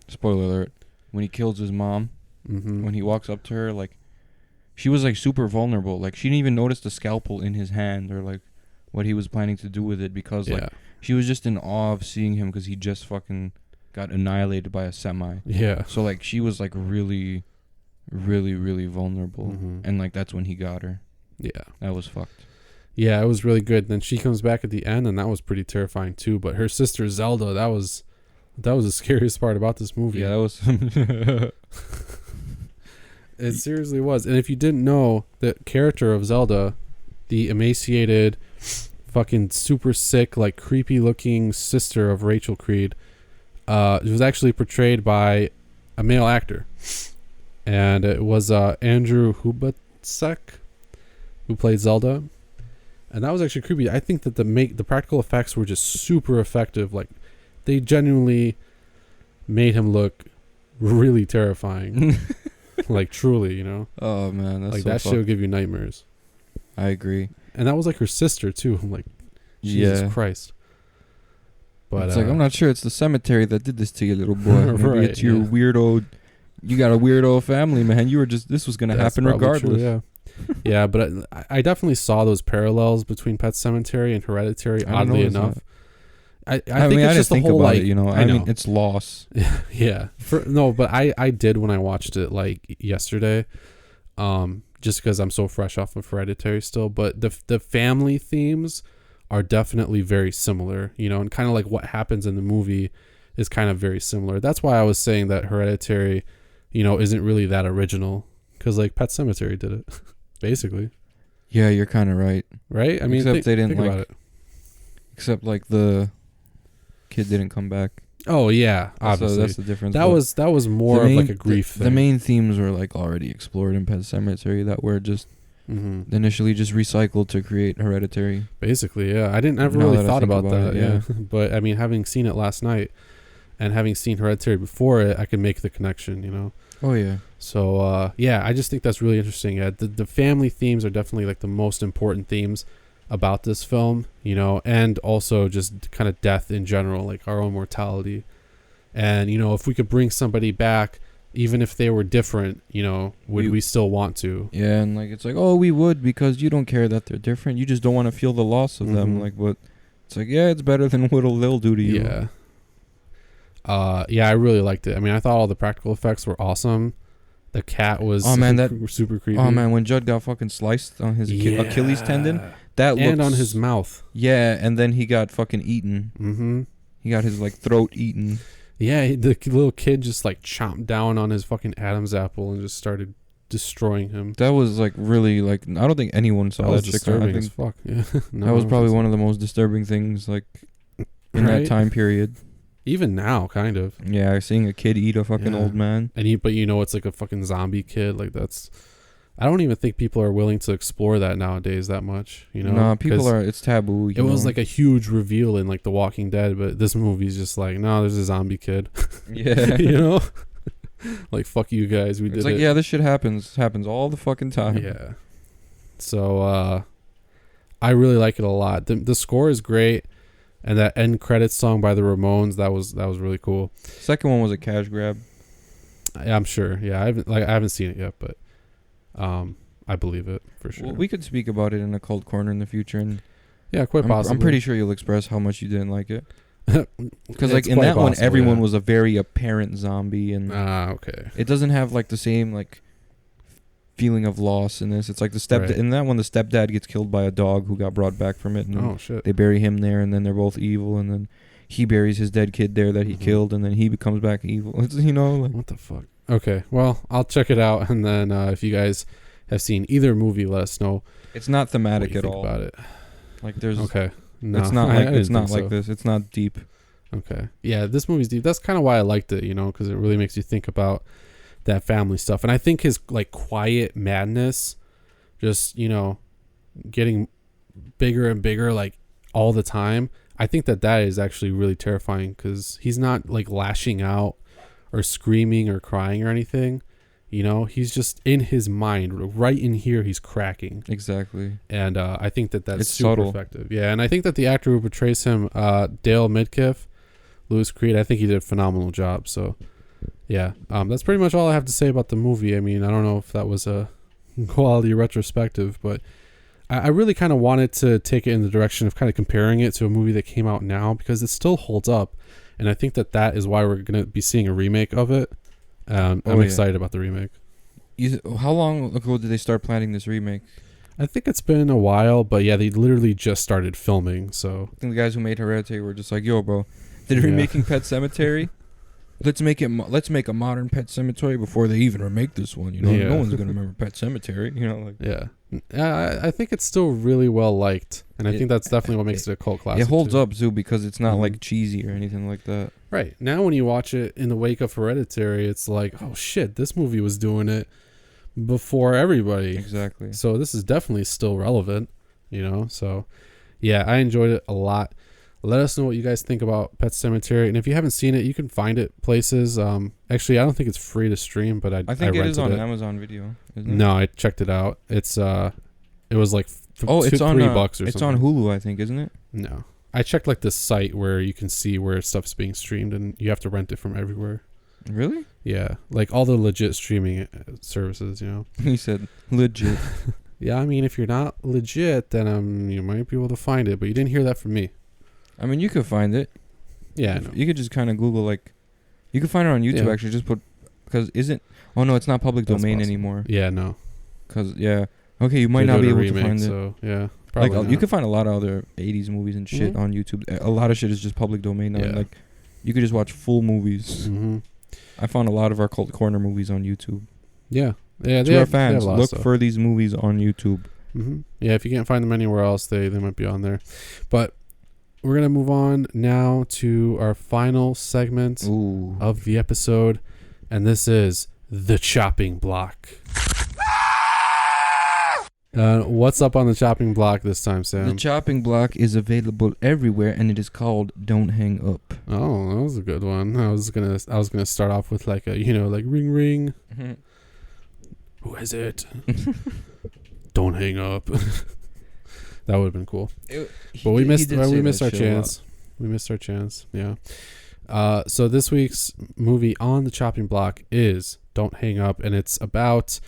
spoiler alert, when he kills his mom, mm-hmm. when he walks up to her, like she was like super vulnerable. Like she didn't even notice the scalpel in his hand or like what he was planning to do with it, because like she was just in awe of seeing him because he just fucking got annihilated by a semi. Yeah. So like she was like really, really, really vulnerable, mm-hmm. and like that's when he got her. Yeah. That was fucked. Yeah, it was really good. Then she comes back at the end, and that was pretty terrifying too. But her sister Zelda, that was the scariest part about this movie. Yeah, that was. It seriously was. And if you didn't know, the character of Zelda, the emaciated, fucking super sick, like creepy looking sister of Rachel Creed, it was actually portrayed by a male actor, and it was Andrew Hubacek who played Zelda. And that was actually creepy. I think that the practical effects were just super effective. Like, they genuinely made him look really terrifying. Like, truly, Oh man, that's like so that shit would give you nightmares. I agree. And that was like her sister too. I'm like, Jesus Christ. But it's like, I'm not sure it's the cemetery that did this to you, little boy. Maybe right, it's your weirdo. You got a weirdo family, man. You were this was gonna happen regardless. True, yeah, but I definitely saw those parallels between Pet Sematary and Hereditary. Oddly enough, I think it's just the whole like it, I mean, it's loss. Yeah, but I did when I watched it like yesterday, just because I'm so fresh off of Hereditary still. But the family themes are definitely very similar, and kind of like what happens in the movie is kind of very similar. That's why I was saying that Hereditary, isn't really that original, because like Pet Sematary did it. Basically. Yeah, you're kind of right. Right? I mean, except they didn't think about it. Except like the kid didn't come back. Oh yeah, obviously. So that's the difference. That was more of like a grief thing. The main themes were like already explored in Pet Sematary that were just initially just recycled to create Hereditary. Basically, yeah. I didn't ever really thought about that. Yeah. But I mean, having seen it last night and having seen Hereditary before it, I could make the connection, Oh yeah. So I just think that's really interesting. The family themes are definitely like the most important themes about this film, and also just kind of death in general, like our own mortality. And if we could bring somebody back, even if they were different, would we still want to? Yeah, and like it's like, oh, we would, because you don't care that they're different. You just don't want to feel the loss of them. Like, but it's like, yeah, it's better than what they'll do to you. Yeah. Yeah, I really liked it. I mean, I thought all the practical effects were awesome. The cat was super creepy. Oh man, when Judd got fucking sliced on his Achilles tendon, and on his mouth. Yeah, and then he got fucking eaten. Mm-hmm. He got his like throat eaten. Yeah, the little kid just like chomped down on his fucking Adam's apple and just started destroying him. That was like really like, I don't think anyone saw that shit. Disturbing as fuck. Yeah. No, that was probably one of the most disturbing things like in that time period. Even now, kind of. Yeah, seeing a kid eat a fucking old man. And but it's like a fucking zombie kid. Like that's, I don't even think people are willing to explore that nowadays that much. No, people are. It's taboo. It was like a huge reveal in like The Walking Dead, but this movie's just like, no, there's a zombie kid. Yeah. Like fuck you guys. We did it. It's like, yeah, this shit happens all the fucking time. Yeah. So I really like it a lot. The score is great. And that end credits song by the Ramones, that was really cool. Second one was a cash grab. I'm sure. Yeah, I haven't seen it yet, but I believe it for sure. Well, we could speak about it in a cult corner in the future, and yeah, quite possibly. I'm pretty sure you'll express how much you didn't like it. Because like in that one, everyone was a very apparent zombie, and okay, it doesn't have like the same like feeling of loss in this. It's like in that one, the stepdad gets killed by a dog who got brought back from it, and shit, they bury him there, and then they're both evil, and then he buries his dead kid there that he killed, and then he becomes back evil. It's, like, what the fuck? Okay, well, I'll check it out, and then if you guys have seen either movie, let us know. It's not thematic at all about it. Like there's no, it's not like it's not like this. It's not deep. Okay, yeah, this movie's deep. That's kind of why I liked it, because it really makes you think about that family stuff. And I think his like quiet madness, just getting bigger and bigger like all the time, I think that is actually really terrifying, because he's not like lashing out or screaming or crying or anything. He's just in his mind, right in here, he's cracking. Exactly. And I think that's it's super subtle. effective. Yeah, and I think that the actor who portrays him, Dale Midkiff, Louis Creed, I think he did a phenomenal job. So yeah, that's pretty much all I have to say about the movie. I mean, I don't know if that was a quality retrospective, but I really kind of wanted to take it in the direction of kind of comparing it to a movie that came out now, because it still holds up. And I think that is why we're going to be seeing a remake of it. I'm excited about the remake. How long ago did they start planning this remake? I think it's been a while, but yeah, they literally just started filming. So I think the guys who made Hereditary were just like, yo, bro, they're remaking Pet Sematary. Let's make a modern Pet Sematary before they even remake this one. No one's gonna remember Pet Sematary. I think it's still really well liked, and I think that's definitely what makes it a cult classic. It holds up too, because it's not like cheesy or anything like that. Right now, when you watch it in the wake of Hereditary, it's like, oh shit, this movie was doing it before everybody. Exactly. So this is definitely still relevant. So yeah, I enjoyed it a lot. Let us know what you guys think about Pet Sematary, and if you haven't seen it, you can find it places. Actually, I don't think it's free to stream, but I think it is on Amazon Video. Isn't it? No, I checked it out. It's it was like it's on $3 or something. It's on Hulu, I think, isn't it? No, I checked like this site where you can see where stuff's being streamed, and you have to rent it from everywhere. Really? Yeah, like all the legit streaming services. He said legit. Yeah, I mean, if you're not legit, then you might be able to find it, but you didn't hear that from me. I mean, you could find it. Yeah, I know. You could just kind of Google, like, you could find it on YouTube, actually. Just put, because oh no, it's not public domain anymore. Yeah, no. Because, okay, you might not be able to find it. So, yeah, probably like, you could find a lot of other 80s movies and shit on YouTube. A lot of shit is just public domain now. Yeah. Like, you could just watch full movies. Mm-hmm. I found a lot of our Cult Corner movies on YouTube. Yeah. Yeah, to our fans, look for these movies on YouTube. Mm-hmm. Yeah, if you can't find them anywhere else, they might be on there. But we're going to move on now to our final segment of the episode, and this is the chopping block. What's up on the chopping block this time, Sam? The chopping block is available everywhere, and it is called "Don't Hang Up." Oh, that was a good one. I was gonna start off with like a like ring ring. Mm-hmm. Who is it? Don't hang up. That would have been cool. But we missed our chance. We missed our chance. Yeah. So this week's movie on the chopping block is Don't Hang Up, and it's about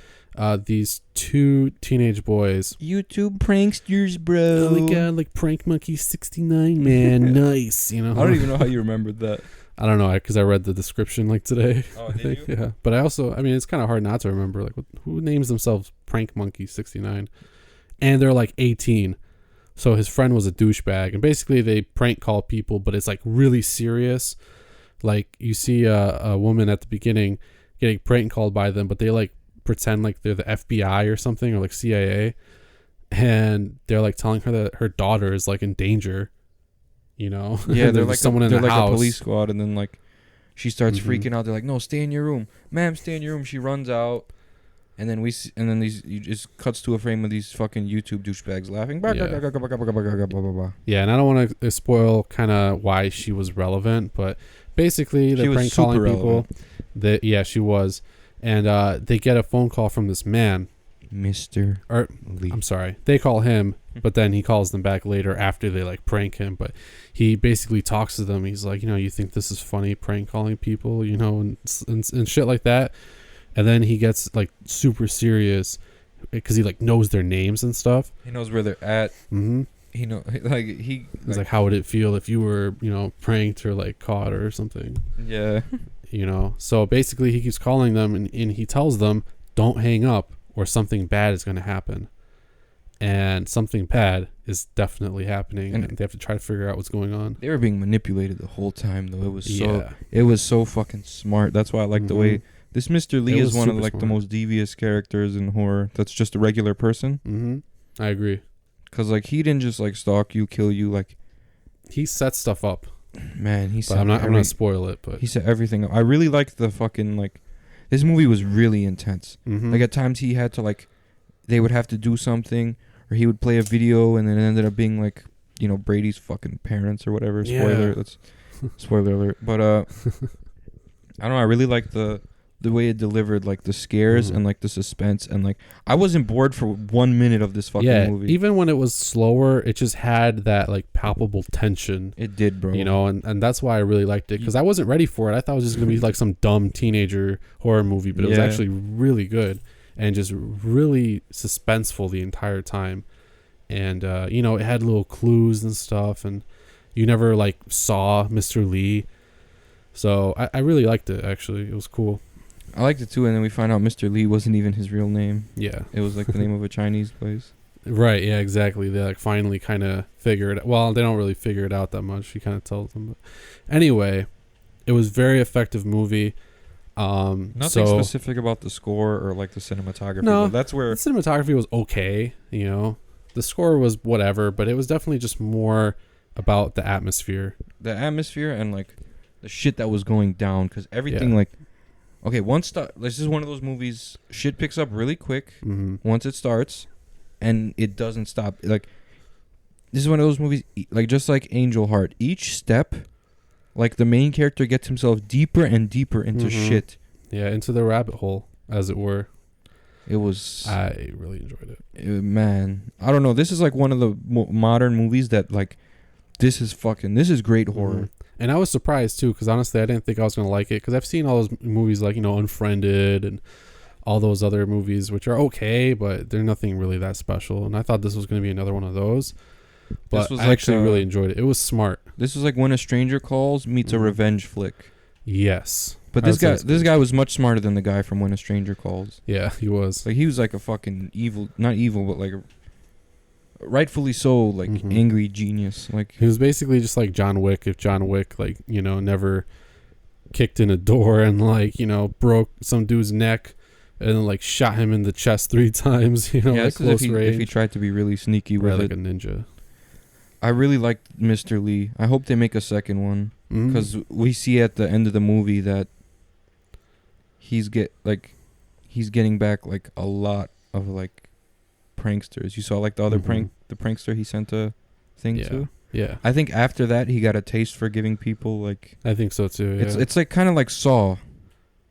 these two teenage boys. YouTube pranksters, bro. Oh my god, like Prank Monkey 69, man. Nice, you know. I don't even know how you remembered that. I don't know, because I read the description like today. Oh, I did think, you? yeah. But I also, I mean, it's kind of hard not to remember. Like, who names themselves Prank Monkey 69? And they're like 18. So his friend was a douchebag. And basically they prank call people, but it's like really serious. Like you see a woman at the beginning getting prank called by them, but they like pretend like they're the FBI or something, or like CIA. And they're like telling her that her daughter is like in danger. You know, Yeah, they're like someone in the like house. a police squad, and then like she starts Mhm. freaking out. They're like, "No, stay in your room, ma'am, stay in your room." She runs out, and then you just cuts to a frame of these fucking YouTube douchebags laughing. Yeah, and I don't want to spoil kind of why she was relevant, but basically they're prank calling people. She was, and they get a phone call from this man, Mr. or Lee. I'm sorry, they call him, but then he calls them back later after they like prank him. But he basically talks to them. He's like, you think this is funny, prank calling people, and shit like that. And then he gets like super serious because he like knows their names and stuff. He knows where they're at. Mm-hmm. He know He's like, how would it feel if you were, pranked or like caught or something? yeah. So basically he keeps calling them and he tells them, don't hang up or something bad is going to happen. And something bad is definitely happening, and they have to try to figure out what's going on. They were being manipulated the whole time, though. It was so fucking smart. That's why I like the way this Mr. Lee is one of like the most devious characters in horror. That's just a regular person. Mm-hmm. I agree. Cause like he didn't just like stalk you, kill you. Like he set stuff up. Man, he set. I'm not gonna spoil it, but he set everything up. I really liked the fucking like. This movie was really intense. Mm-hmm. Like at times he had to like, they would have to do something, or he would play a video, and then it ended up being like, Brady's fucking parents or whatever. Spoiler. That's spoiler alert. But I don't know. I really liked the way it delivered like the scares and like the suspense, and like I wasn't bored for 1 minute of this fucking movie. Even when it was slower, it just had that like palpable tension. It did, bro. And that's why I really liked it, because I wasn't ready for it. I thought it was just gonna be like some dumb teenager horror movie, but it was actually really good and just really suspenseful the entire time. And it had little clues and stuff, and you never like saw Mr. Lee. So I really liked it. Actually, it was cool. I liked it too, and then we find out Mr. Lee wasn't even his real name. Yeah. It was like the name of a Chinese place. Right, yeah, exactly. They like finally kind of figure it out. Well, they don't really figure it out that much. He kind of tells them. But anyway, it was very effective movie. Nothing specific about the score or like the cinematography. No, but that's where the cinematography was okay. The score was whatever, but it was definitely just more about the atmosphere. The atmosphere and like the shit that was going down, because everything like. Okay, this is one of those movies, shit picks up really quick once it starts, and it doesn't stop. Like, this is one of those movies, like just like Angel Heart. Each step, like the main character gets himself deeper and deeper into shit. Yeah, into the rabbit hole, as it were. I really enjoyed it. Man, I don't know. This is like one of the modern movies that like, this is great horror. And I was surprised too, because honestly, I didn't think I was gonna like it, because I've seen all those movies like Unfriended and all those other movies, which are okay, but they're nothing really that special. And I thought this was gonna be another one of those, but I actually really enjoyed it. It was smart. This was like When a Stranger Calls meets a revenge flick. Yes, but this guy was much smarter than the guy from When a Stranger Calls. Yeah, he was. Like he was like a fucking not evil, but like rightfully so, like angry genius. Like he was basically just like John Wick, if John Wick like never kicked in a door and like broke some dude's neck and then like shot him in the chest 3 times, like close range. If he tried to be really sneaky with like a ninja. I really liked Mr. Lee. I hope they make a second one, because we see at the end of the movie that he's getting back like a lot of like pranksters. You saw like the other the prankster he sent a thing to. Yeah. I think after that he got a taste for giving people like. I think so too. Yeah. It's like kind of like Saw,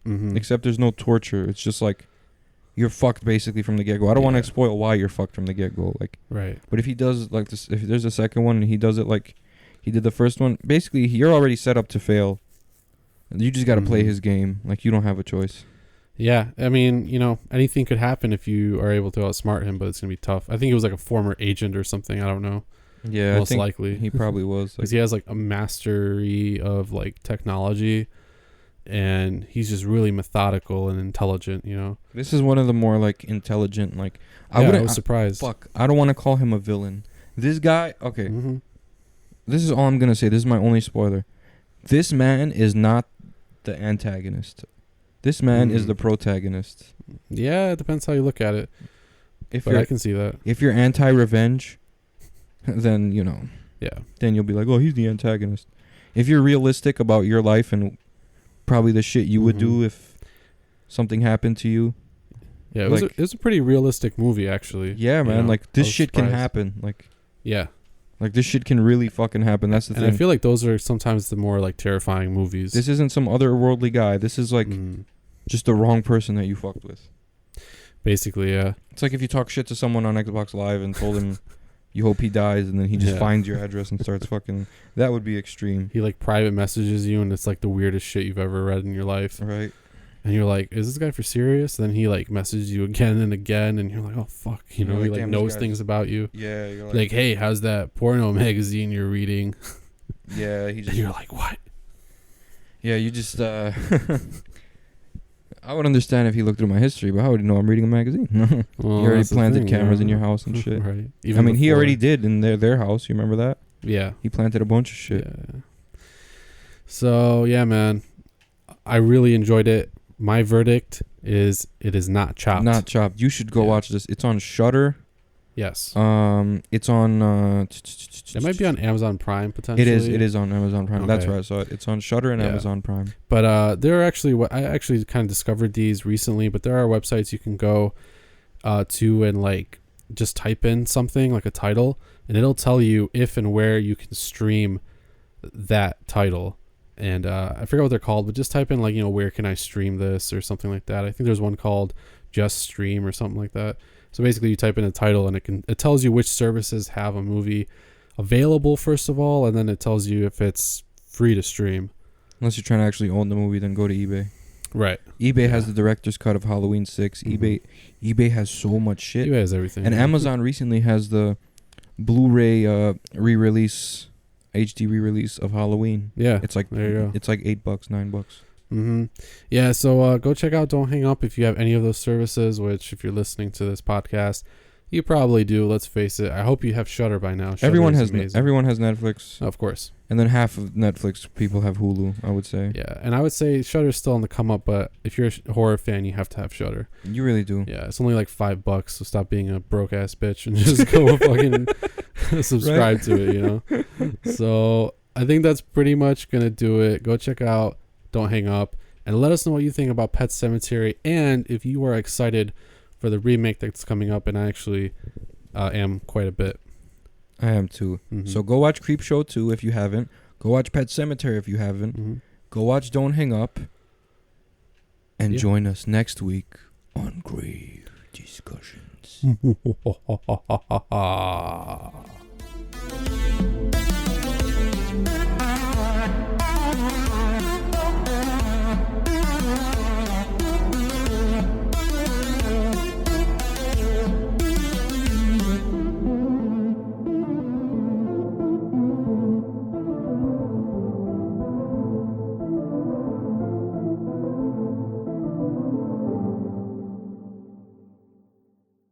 except there's no torture. It's just like you're fucked basically from the get go. I don't want to spoil why you're fucked from the get go. Like right. But if he does like this, if there's a second one and he does it like he did the first one, basically you're already set up to fail You just got to play Mhm. his game. Like, you don't have a choice. Yeah, I mean, anything could happen if you are able to outsmart him, but it's gonna be tough. I think he was like a former agent or something. I don't know. Yeah, Most I think likely. he probably was. Because he has like a mastery of like technology, and he's just really methodical and intelligent. This is one of the more like intelligent. Like, I was surprised. Fuck, I don't want to call him a villain. This guy. Okay, Hmm. this is all I'm gonna say. This is my only spoiler. This man is not the antagonist. This man is the protagonist. Yeah, it depends how you look at it. If But I can see that. if you're anti-revenge, then Yeah. then you'll be like, oh, he's the antagonist. If you're realistic about your life and probably the shit you would do if something happened to you. Yeah, like, it was a pretty realistic movie, actually. Yeah, man. Like, I this was shit can surprised. happen. Like, Yeah. this shit can really fucking happen. That's the And thing. I feel like those are sometimes the more like terrifying movies. This isn't some otherworldly guy. This is like just the wrong person that you fucked with. Basically, yeah. It's like if you talk shit to someone on Xbox Live and told him you hope he dies, and then he just finds your address and starts fucking. That would be extreme. He like private messages you, and it's like the weirdest shit you've ever read in your life. Right. And you're like, is this guy for serious? Then he like messages you again and again, and you're like, oh fuck, he like, like damn, knows this things about you. Yeah, you're Like, hey, how's that porno magazine you're reading? yeah, he And just. you're like, what? Yeah, you just. I would understand if he looked through my history, but how would he know I'm reading a magazine? Well, He already that's the planted thing, cameras in yeah. your house and shit. Right. I mean, he before. already did in their house. You remember that? Yeah. He planted a bunch of shit. Yeah. So yeah, man, I really enjoyed it. My verdict is it is not chopped. Not chopped. You should go Yeah. watch this. It's on Shudder. Yes. It's on. It might be on Amazon Prime potentially. It is on Amazon Prime. That's Okay. right. I saw it. It's on Shudder and Yeah. Amazon Prime. But there are actually I actually kind of discovered these recently. But there are websites you can go to and like just type in something like a title, and it'll tell you if and where you can stream that title. And I forget what they're called, but just type in like where can I stream this or something like that. I think there's one called Just Stream or something like that. So basically, you type in a title and it tells you which services have a movie available first of all, and then it tells you if it's free to stream. Unless you're trying to actually own the movie, then go to eBay. Right. eBay has the director's cut of Halloween 6. Mhm. eBay has so much shit. eBay has everything. And Amazon recently has the Blu-ray re-release, HD re-release of Halloween. Yeah. It's like there you go. It's like $8, $9. Mm-hmm. Yeah, so go check out Don't Hang Up if you have any of those services, which if you're listening to this podcast, you probably do. Let's face it. I hope you have Shudder by now. Shudder Everyone is has amazing. everyone has Netflix, Of course. and then half of Netflix people have Hulu, I would say. Yeah, and I would say Shudder's still on the come up, but if you're a horror fan, you have to have Shudder. You really do. Yeah, it's only like $5, so stop being a broke ass bitch and just go fucking subscribe to it, So I think that's pretty much gonna do it. Go check out Don't Hang Up and let us know what you think about Pet Sematary, and if you are excited for the remake that's coming up. And I actually am quite a bit. I am too. Mhm. So go watch Creepshow 2 if you haven't. Go watch Pet Sematary if you haven't. Mhm. Go watch Don't Hang Up. And Yeah. join us next week on Grave Discussions.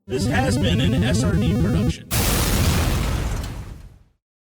This has been an SRD production.